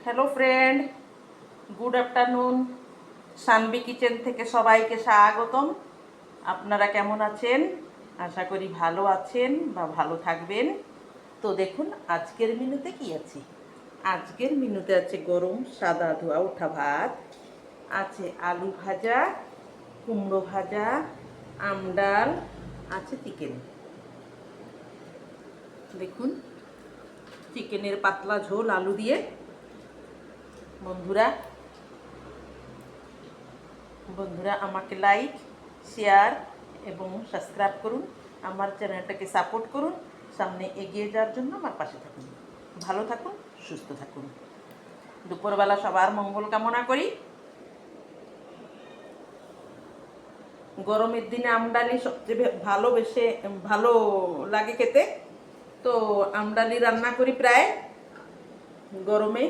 Hello friend, good afternoon. Sanbi kitchen থেকে সবাইকে স্বাগতম। আপনারা কেমন আছেন? আশা করি ভালো আছেন বা ভালো থাকবেন। তো দেখুন আজকের মেনুতে কি আছে। আজকের মেনুতে আছে গরম সাদা ধোয়া ওঠা ভাত, আছে আলু ভাজা, কুমড়ো ভাজা, আমডাল, আছে চিকেন। দেখুন চিকেনের পাতলা ঝোল আলু দিয়ে। বন্ধুরা আমাকে লাইক, শেয়ার এবং সাবস্ক্রাইব করুন। আমার চ্যানেলটাকে সাপোর্ট করুন। সামনে এগিয়ে যাওয়ার জন্য আমার পাশে থাকুন। ভালো থাকুন, সুস্থ থাকুন। দুপুরবেলা সবার মঙ্গল কামনা করি। গরমের দিনে আমডালি সবচেয়ে ভালো লাগে খেতে। তো আমডালি রান্না করি প্রায় গরমে।